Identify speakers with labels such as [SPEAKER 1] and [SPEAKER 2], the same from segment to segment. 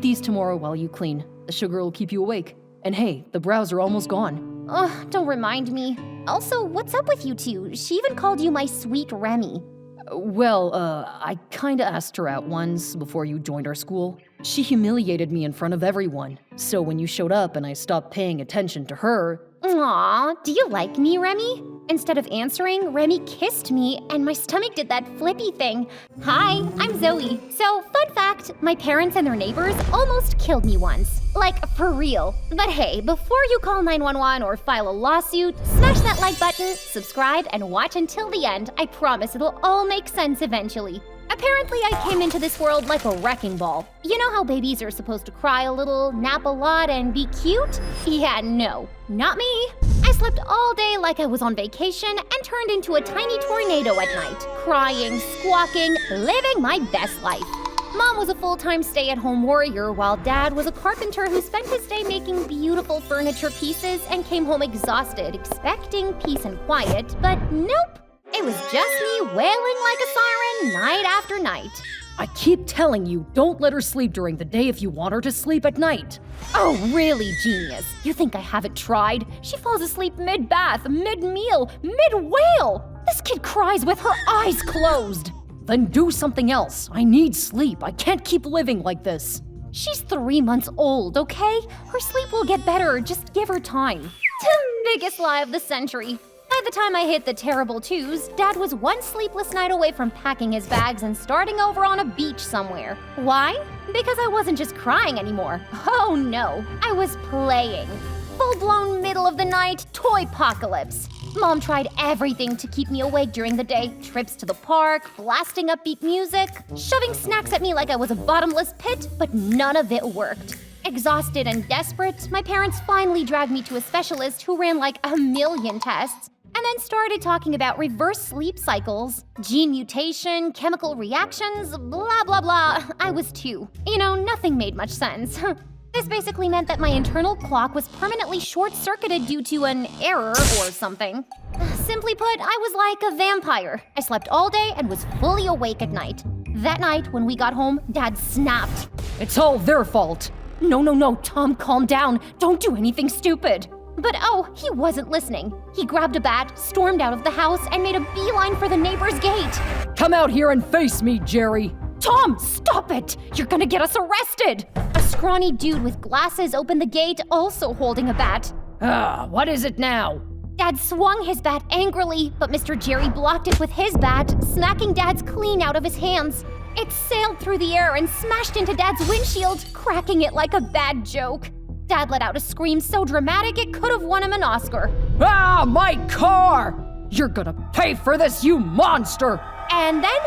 [SPEAKER 1] these tomorrow while you clean. The sugar will keep you awake. And hey, the brows are almost gone.
[SPEAKER 2] Ugh, don't remind me. Also, what's up with you two? She even called you my sweet Remy.
[SPEAKER 1] I kinda asked her out once before you joined our school. She humiliated me in front of everyone. So when you showed up and I stopped paying attention to her...
[SPEAKER 2] Aw, do you like me, Remy? Instead of answering, Remy kissed me and my stomach did that flippy thing. Hi, I'm Zoe. So, fun fact, my parents and their neighbors almost killed me once. Like, for real. But hey, before you call 911 or file a lawsuit, smash that like button, subscribe, and watch until the end. I promise it'll all make sense eventually. Apparently, I came into this world like a wrecking ball. You know how babies are supposed to cry a little, nap a lot, and be cute? Yeah, no, not me. I slept all day like I was on vacation and turned into a tiny tornado at night, crying, squawking, living my best life. Mom was a full-time stay-at-home warrior while Dad was a carpenter who spent his day making beautiful furniture pieces and came home exhausted, expecting peace and quiet, but nope. It was just me wailing like a siren night after night.
[SPEAKER 1] I keep telling you, don't let her sleep during the day if you want her to sleep at night.
[SPEAKER 2] Oh, really, genius? You think I haven't tried? She falls asleep mid-bath, mid-meal, mid-wail. This kid cries with her eyes closed.
[SPEAKER 1] Then do something else. I need sleep. I can't keep living like this.
[SPEAKER 2] She's 3 months old, okay? Her sleep will get better, just give her time. Biggest lie of the century. By the time I hit the terrible twos, Dad was one sleepless night away from packing his bags and starting over on a beach somewhere. Why? Because I wasn't just crying anymore. Oh no, I was playing. Full-blown middle of the night toy-pocalypse. Mom tried everything to keep me awake during the day. Trips to the park, blasting upbeat music, shoving snacks at me like I was a bottomless pit, but none of it worked. Exhausted and desperate, my parents finally dragged me to a specialist who ran like a million tests. And then started talking about reverse sleep cycles, gene mutation, chemical reactions, blah, blah, blah. I was 2. You know, nothing made much sense. This basically meant that my internal clock was permanently short-circuited due to an error or something. Simply put, I was like a vampire. I slept all day and was fully awake at night. That night, when we got home, Dad snapped.
[SPEAKER 1] It's all their fault.
[SPEAKER 2] No, Tom, calm down. Don't do anything stupid. But oh, he wasn't listening. He grabbed a bat, stormed out of the house, and made a beeline for the neighbor's gate.
[SPEAKER 1] Come out here and face me, Jerry.
[SPEAKER 2] Tom, stop it! You're gonna get us arrested! A scrawny dude with glasses opened the gate, also holding a bat.
[SPEAKER 1] What is it now?
[SPEAKER 2] Dad swung his bat angrily, but Mr. Jerry blocked it with his bat, smacking Dad's clean out of his hands. It sailed through the air and smashed into Dad's windshield, cracking it like a bad joke. Dad let out a scream so dramatic it could have won him an Oscar.
[SPEAKER 1] Ah, my car! You're gonna pay for this, you monster!
[SPEAKER 2] And then,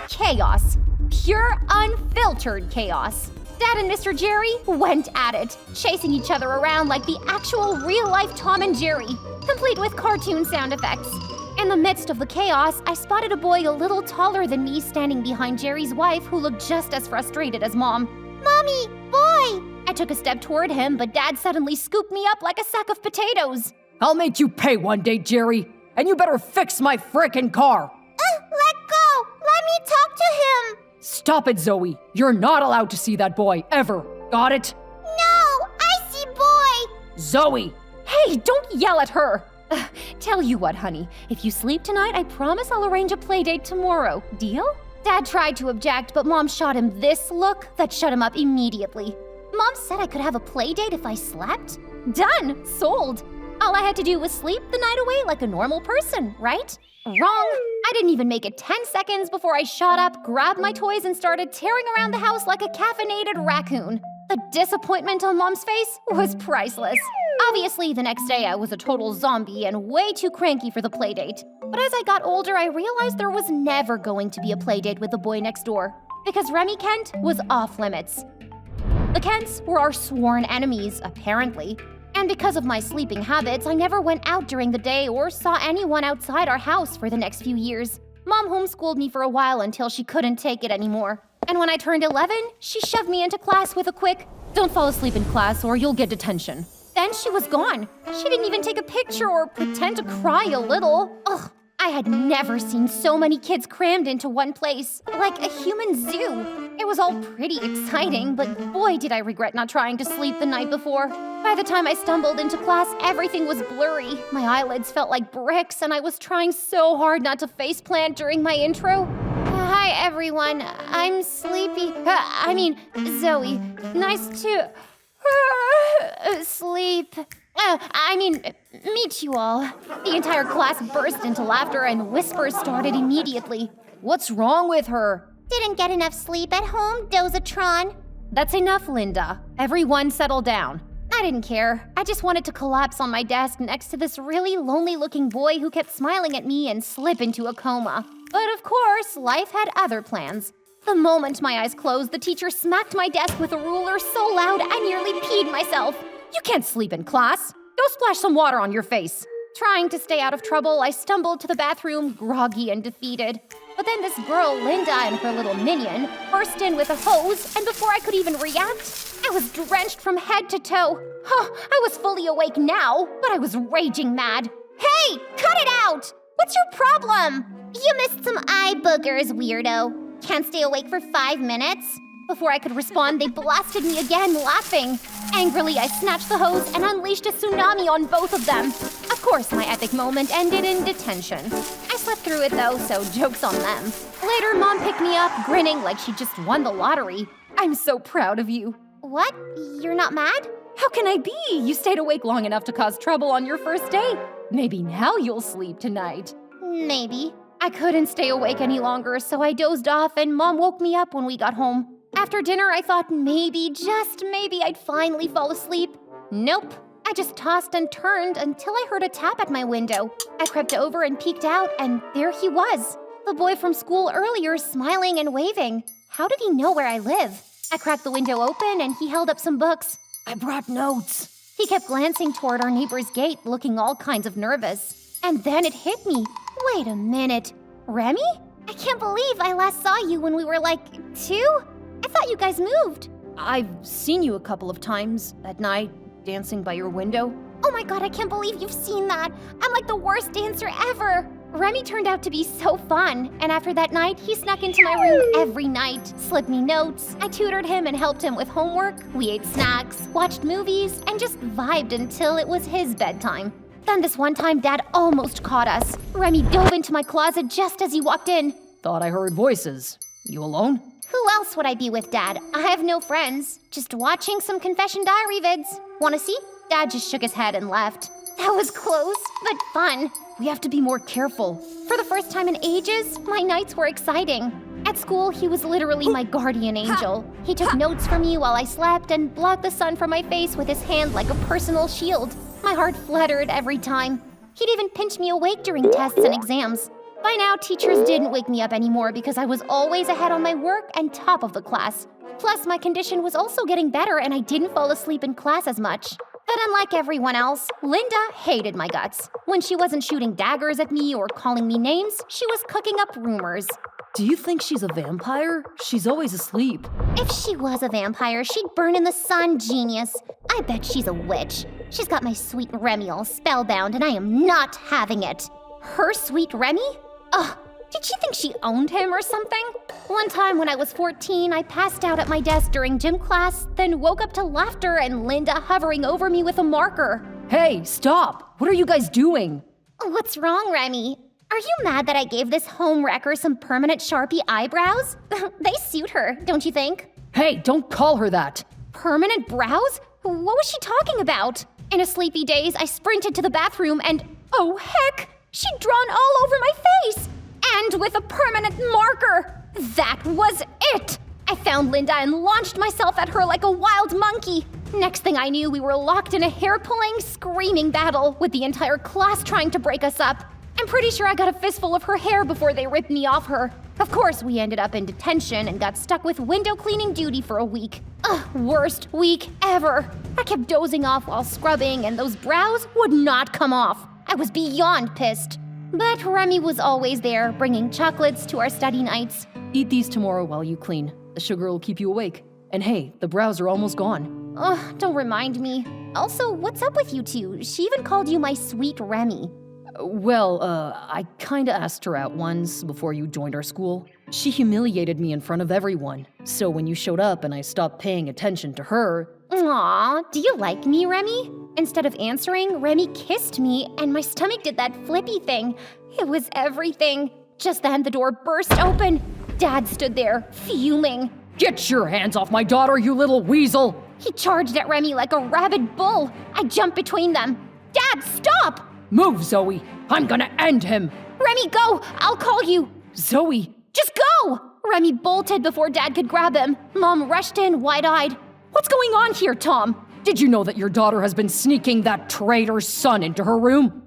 [SPEAKER 2] chaos. Pure, unfiltered chaos. Dad and Mr. Jerry went at it, chasing each other around like the actual real-life Tom and Jerry, complete with cartoon sound effects. In the midst of the chaos, I spotted a boy a little taller than me standing behind Jerry's wife who looked just as frustrated as Mom. Mommy, boy! I took a step toward him, but Dad suddenly scooped me up like a sack of potatoes.
[SPEAKER 1] I'll make you pay one day, Jerry, and you better fix my frickin' car.
[SPEAKER 2] Let go! Let me talk to him!
[SPEAKER 1] Stop it, Zoe. You're not allowed to see that boy, ever. Got it?
[SPEAKER 2] No, I see boy!
[SPEAKER 1] Zoe!
[SPEAKER 2] Hey, don't yell at her! Tell you what, honey, if you sleep tonight, I promise I'll arrange a play date tomorrow. Deal? Dad tried to object, but Mom shot him this look that shut him up immediately. Mom said I could have a play date if I slept? Done! Sold! All I had to do was sleep the night away like a normal person, right? Wrong! I didn't even make it 10 seconds before I shot up, grabbed my toys, and started tearing around the house like a caffeinated raccoon. The disappointment on Mom's face was priceless. Obviously, the next day I was a total zombie and way too cranky for the play date. But as I got older, I realized there was never going to be a play date with the boy next door, because Remy Kent was off limits. The Kents were our sworn enemies, apparently. And because of my sleeping habits, I never went out during the day or saw anyone outside our house for the next few years. Mom homeschooled me for a while until she couldn't take it anymore. And when I turned 11, she shoved me into class with a quick, "Don't fall asleep in class or you'll get detention." Then she was gone. She didn't even take a picture or pretend to cry a little. Ugh. I had never seen so many kids crammed into one place, like a human zoo. It was all pretty exciting, but boy did I regret not trying to sleep the night before. By the time I stumbled into class, everything was blurry. My eyelids felt like bricks, and I was trying so hard not to faceplant during my intro. Hi, everyone. I'm sleepy. Zoe. Nice to sleep. Meet you all. The entire class burst into laughter and whispers started immediately.
[SPEAKER 1] What's wrong with her?
[SPEAKER 2] Didn't get enough sleep at home, Dozatron.
[SPEAKER 1] That's enough, Linda. Everyone settle down.
[SPEAKER 2] I didn't care. I just wanted to collapse on my desk next to this really lonely-looking boy who kept smiling at me and slip into a coma. But of course, life had other plans. The moment my eyes closed, the teacher smacked my desk with a ruler so loud I nearly peed myself.
[SPEAKER 1] You can't sleep in class. Go splash some water on your face.
[SPEAKER 2] Trying to stay out of trouble, I stumbled to the bathroom, groggy and defeated. But then this girl, Linda, and her little minion burst in with a hose, and before I could even react, I was drenched from head to toe. I was fully awake now, but I was raging mad. Hey, cut it out! What's your problem? You missed some eye boogers, weirdo. Can't stay awake for 5 minutes? Before I could respond, they blasted me again, laughing. Angrily, I snatched the hose and unleashed a tsunami on both of them. Of course, my epic moment ended in detention. I slept through it though, so joke's on them. Later, Mom picked me up, grinning like she just won the lottery.
[SPEAKER 1] I'm so proud of you.
[SPEAKER 2] What? You're not mad?
[SPEAKER 1] How can I be? You stayed awake long enough to cause trouble on your first day. Maybe now you'll sleep tonight.
[SPEAKER 2] Maybe.
[SPEAKER 1] I couldn't stay awake any longer, so I dozed off and Mom woke me up when we got home.
[SPEAKER 2] After dinner, I thought maybe, just maybe, I'd finally fall asleep. Nope. I just tossed and turned until I heard a tap at my window. I crept over and peeked out, and there he was. The boy from school earlier, smiling and waving. How did he know where I live? I cracked the window open, and he held up some books.
[SPEAKER 1] I brought notes.
[SPEAKER 2] He kept glancing toward our neighbor's gate, looking all kinds of nervous. And then it hit me. Wait a minute. Remy? I can't believe I last saw you when we were like 2? I thought you guys moved.
[SPEAKER 1] I've seen you a couple of times at night, dancing by your window.
[SPEAKER 2] Oh my god, I can't believe you've seen that. I'm like the worst dancer ever. Remy turned out to be so fun, and after that night, he snuck into my room every night, slipped me notes, I tutored him and helped him with homework, we ate snacks, watched movies, and just vibed until it was his bedtime. Then this one time, Dad almost caught us. Remy dove into my closet just as he walked in.
[SPEAKER 1] Thought I heard voices. You alone?
[SPEAKER 2] Who else would I be with, Dad? I have no friends. Just watching some confession diary vids. Wanna see? Dad just shook his head and left. That was close, but fun.
[SPEAKER 1] We have to be more careful.
[SPEAKER 2] For the first time in ages, my nights were exciting. At school, he was literally my guardian angel. He took notes for me while I slept and blocked the sun from my face with his hand like a personal shield. My heart fluttered every time. He'd even pinch me awake during tests and exams. By now, teachers didn't wake me up anymore because I was always ahead on my work and top of the class. Plus, my condition was also getting better and I didn't fall asleep in class as much. But unlike everyone else, Linda hated my guts. When she wasn't shooting daggers at me or calling me names, she was cooking up rumors.
[SPEAKER 1] Do you think she's a vampire? She's always asleep.
[SPEAKER 2] If she was a vampire, she'd burn in the sun, genius. I bet she's a witch. She's got my sweet Remy all spellbound and I am not having it. Her sweet Remy? Ugh, did she think she owned him or something? One time when I was 14, I passed out at my desk during gym class, then woke up to laughter and Linda hovering over me with a marker.
[SPEAKER 1] Hey, stop! What are you guys doing?
[SPEAKER 2] What's wrong, Remy? Are you mad that I gave this home wrecker some permanent Sharpie eyebrows? They suit her, don't you think?
[SPEAKER 1] Hey, don't call her that!
[SPEAKER 2] Permanent brows? What was she talking about? In a sleepy daze, I sprinted to the bathroom and, oh heck, she'd drawn all over my face! And with a permanent marker! That was it! I found Linda and launched myself at her like a wild monkey. Next thing I knew, we were locked in a hair-pulling, screaming battle with the entire class trying to break us up. I'm pretty sure I got a fistful of her hair before they ripped me off her. Of course, we ended up in detention and got stuck with window cleaning duty for a week. Ugh, worst week ever. I kept dozing off while scrubbing and those brows would not come off. I was beyond pissed. But Remy was always there, bringing chocolates to our study nights.
[SPEAKER 1] Eat these tomorrow while you clean. The sugar will keep you awake. And hey, the brows are almost gone.
[SPEAKER 2] Ugh, don't remind me. Also, what's up with you two? She even called you my sweet Remy.
[SPEAKER 1] I kinda asked her out once before you joined our school. She humiliated me in front of everyone, so when you showed up and I stopped paying attention to her,
[SPEAKER 2] Aw, do you like me, Remy? Instead of answering, Remy kissed me and my stomach did that flippy thing. It was everything. Just then the door burst open. Dad stood there, fuming.
[SPEAKER 1] "Get your hands off my daughter, you little weasel!"
[SPEAKER 2] He charged at Remy like a rabid bull. I jumped between them. Dad, stop!
[SPEAKER 1] "Move, Zoe! I'm gonna end him!"
[SPEAKER 2] Remy, go! I'll call you!
[SPEAKER 1] "Zoe!"
[SPEAKER 2] Just go! Remy bolted before Dad could grab him. Mom rushed in, wide-eyed.
[SPEAKER 1] "What's going on here, Tom? Did you know that your daughter has been sneaking that traitor's son into her room?"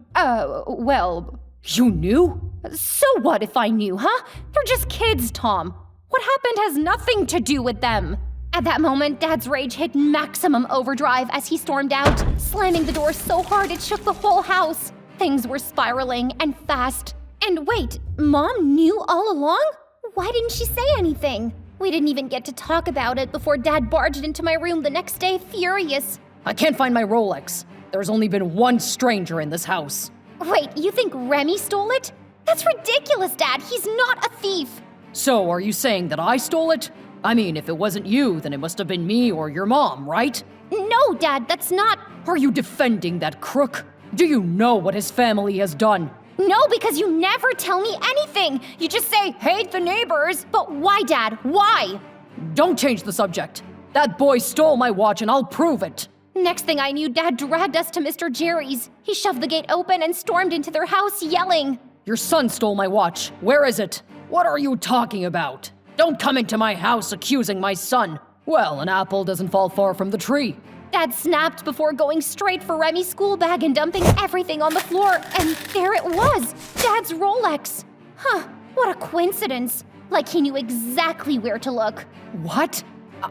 [SPEAKER 2] Well,
[SPEAKER 1] "You knew?"
[SPEAKER 2] so what if I knew, huh? They're just kids, Tom. What happened has nothing to do with them. At that moment, Dad's rage hit maximum overdrive as he stormed out, slamming the door so hard it shook the whole house. Things were spiraling and fast. And wait, Mom knew all along? Why didn't she say anything? We didn't even get to talk about it before Dad barged into my room the next day, furious.
[SPEAKER 1] "I can't find my Rolex. There's only been one stranger in this house."
[SPEAKER 2] Wait, you think Remy stole it? That's ridiculous, Dad. He's not a thief.
[SPEAKER 1] "So, are you saying that I stole it? I mean, if it wasn't you, then it must have been me or your mom, right?"
[SPEAKER 2] No, Dad, that's not.
[SPEAKER 1] "Are you defending that crook? Do you know what his family has done?"
[SPEAKER 2] No, because you never tell me anything. You just say, hate the neighbors. But why, Dad? Why?
[SPEAKER 1] "Don't change the subject. That boy stole my watch and I'll prove it."
[SPEAKER 2] Next thing I knew, Dad dragged us to Mr. Jerry's. He shoved the gate open and stormed into their house, yelling.
[SPEAKER 1] "Your son stole my watch. Where is it? What are you talking about? Don't come into my house accusing my son. Well, an apple doesn't fall far from the tree."
[SPEAKER 2] Dad snapped before going straight for Remy's school bag and dumping everything on the floor. And there it was, Dad's Rolex. Huh, what a coincidence. Like he knew exactly where to look.
[SPEAKER 1] "What?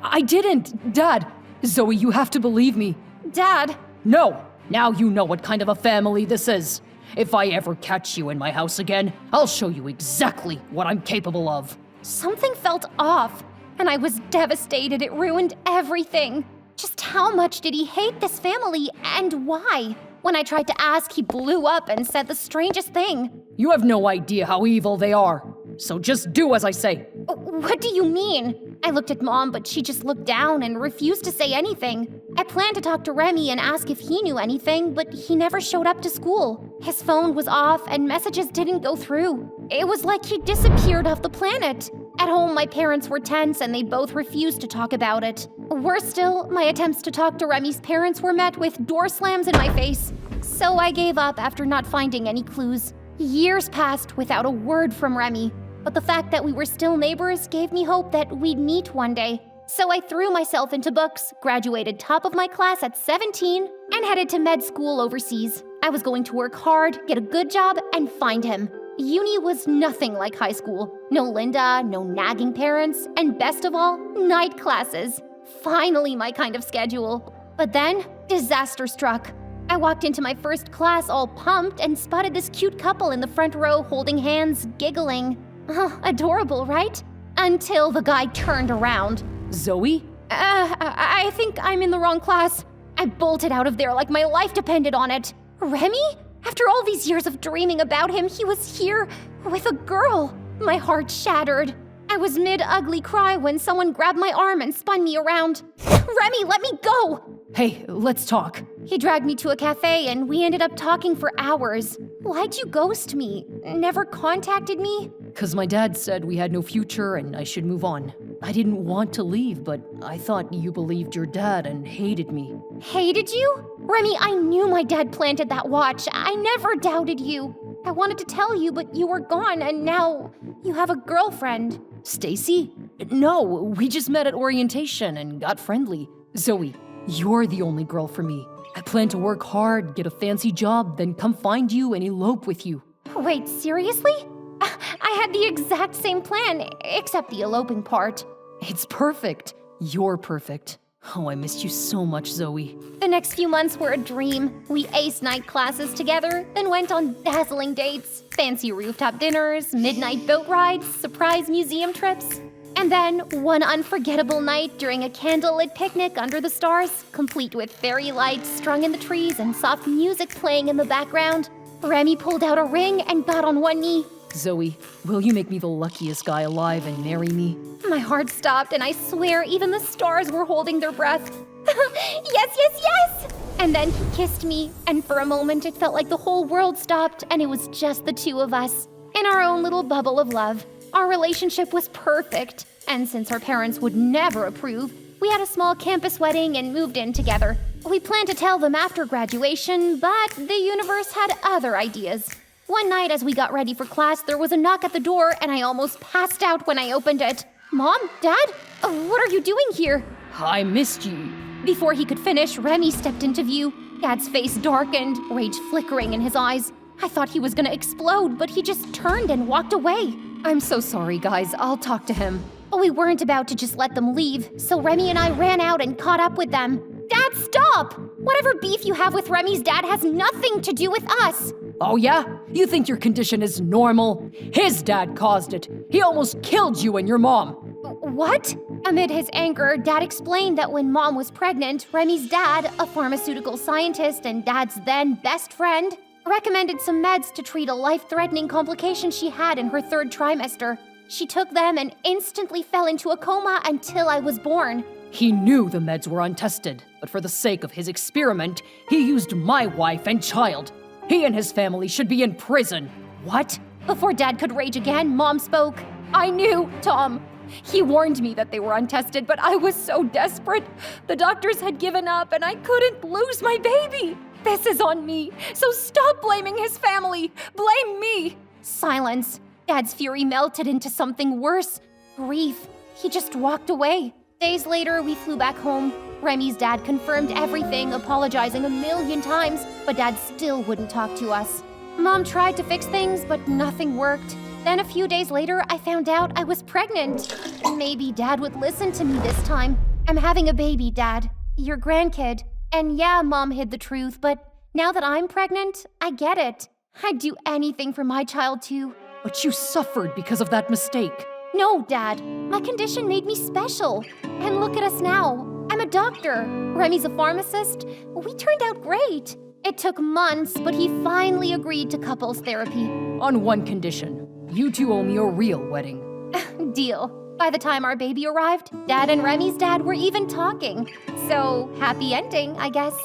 [SPEAKER 1] I didn't. Dad, Zoe, you have to believe me."
[SPEAKER 2] Dad,
[SPEAKER 1] "No. Now you know what kind of a family this is. If I ever catch you in my house again, I'll show you exactly what I'm capable of."
[SPEAKER 2] something felt off, and I was devastated. It ruined everything. Just how much did he hate this family, and why? When I tried to ask, he blew up and said the strangest thing.
[SPEAKER 1] "You have no idea how evil they are. So just do as I say."
[SPEAKER 2] What do you mean? I looked at Mom, but she just looked down and refused to say anything. I planned to talk to Remy and ask if he knew anything, but he never showed up to school. His phone was off and messages didn't go through. It was like he disappeared off the planet. At home, my parents were tense and they both refused to talk about it. Worse still, my attempts to talk to Remy's parents were met with door slams in my face. So I gave up after not finding any clues. Years passed without a word from Remy. But the fact that we were still neighbors gave me hope that we'd meet one day. So I threw myself into books, graduated top of my class at 17, and headed to med school overseas. I was going to work hard, get a good job, and find him. Uni was nothing like high school. No Linda, no nagging parents, and best of all, night classes. Finally my kind of schedule. But then, disaster struck. I walked into my first class all pumped and spotted this cute couple in the front row holding hands, giggling. Oh, adorable, right? Until the guy turned around.
[SPEAKER 1] "Zoe?"
[SPEAKER 2] I think I'm in the wrong class. I bolted out of there like my life depended on it. Remy? After all these years of dreaming about him, he was here with a girl. My heart shattered. I was mid-ugly cry when someone grabbed my arm and spun me around. Remy, let me go!
[SPEAKER 1] "Hey, let's talk."
[SPEAKER 2] He dragged me to a cafe and we ended up talking for hours. Why'd you ghost me? Never contacted me?
[SPEAKER 1] "'Cause my dad said we had no future and I should move on. I didn't want to leave, but I thought you believed your dad and hated me."
[SPEAKER 2] Hated you? Remy, I knew my dad planted that watch. I never doubted you. I wanted to tell you, but you were gone and now you have a girlfriend.
[SPEAKER 1] "Stacy? No, we just met at orientation and got friendly. Zoe, you're the only girl for me. I plan to work hard, get a fancy job, then come find you and elope with you."
[SPEAKER 2] Wait, seriously? I had the exact same plan, except the eloping part.
[SPEAKER 1] "It's perfect. You're perfect. Oh, I missed you so much, Zoe."
[SPEAKER 2] The next few months were a dream. We aced night classes together, then went on dazzling dates, fancy rooftop dinners, midnight boat rides, surprise museum trips. And then, one unforgettable night during a candlelit picnic under the stars, complete with fairy lights strung in the trees and soft music playing in the background, Remy pulled out a ring and got on one knee.
[SPEAKER 1] Zoe, will you make me the luckiest guy alive and marry me?
[SPEAKER 2] My heart stopped, and I swear even the stars were holding their breath. Yes, yes, yes! And then he kissed me, and for a moment it felt like the whole world stopped and it was just the two of us. In our own little bubble of love. Our relationship was perfect, and since our parents would never approve, we had a small campus wedding and moved in together. We planned to tell them after graduation, but the universe had other ideas. One night as we got ready for class, there was a knock at the door and I almost passed out when I opened it. Mom? Dad? What are you doing here?
[SPEAKER 1] I missed you.
[SPEAKER 2] Before he could finish, Remy stepped into view. Dad's face darkened, rage flickering in his eyes. I thought he was gonna explode, but he just turned and walked away.
[SPEAKER 1] I'm so sorry, guys. I'll talk to him.
[SPEAKER 2] We weren't about to just let them leave, so Remy and I ran out and caught up with them. Dad, stop! Whatever beef you have with Remy's dad has nothing to do with us.
[SPEAKER 1] Oh yeah? You think your condition is normal? His dad caused it. He almost killed you and your mom.
[SPEAKER 2] What? Amid his anger, Dad explained that when Mom was pregnant, Remy's dad, a pharmaceutical scientist and Dad's then best friend, recommended some meds to treat a life-threatening complication she had in her 3rd trimester. She took them and instantly fell into a coma until I was born.
[SPEAKER 1] He knew the meds were untested, but for the sake of his experiment, he used my wife and child. He and his family should be in prison. What?
[SPEAKER 2] Before Dad could rage again, Mom spoke.
[SPEAKER 1] I knew, Tom. He warned me that they were untested, but I was so desperate. The doctors had given up and I couldn't lose my baby. This is on me, so stop blaming his family. Blame me.
[SPEAKER 2] Silence. Dad's fury melted into something worse. Grief. He just walked away. Days later, we flew back home. Remy's dad confirmed everything, apologizing 1,000,000 times, but Dad still wouldn't talk to us. Mom tried to fix things, but nothing worked. Then a few days later, I found out I was pregnant. Maybe Dad would listen to me this time. I'm having a baby, Dad. Your grandkid. And yeah, Mom hid the truth, but now that I'm pregnant, I get it. I'd do anything for my child too.
[SPEAKER 1] But you suffered because of that mistake.
[SPEAKER 2] No, Dad. My condition made me special. And look at us now. I'm a doctor. Remy's a pharmacist. We turned out great. It took months, but he finally agreed to couples therapy.
[SPEAKER 1] On one condition. You two owe me a real wedding.
[SPEAKER 2] Deal. By the time our baby arrived, Dad and Remy's dad were even talking. So, happy ending, I guess.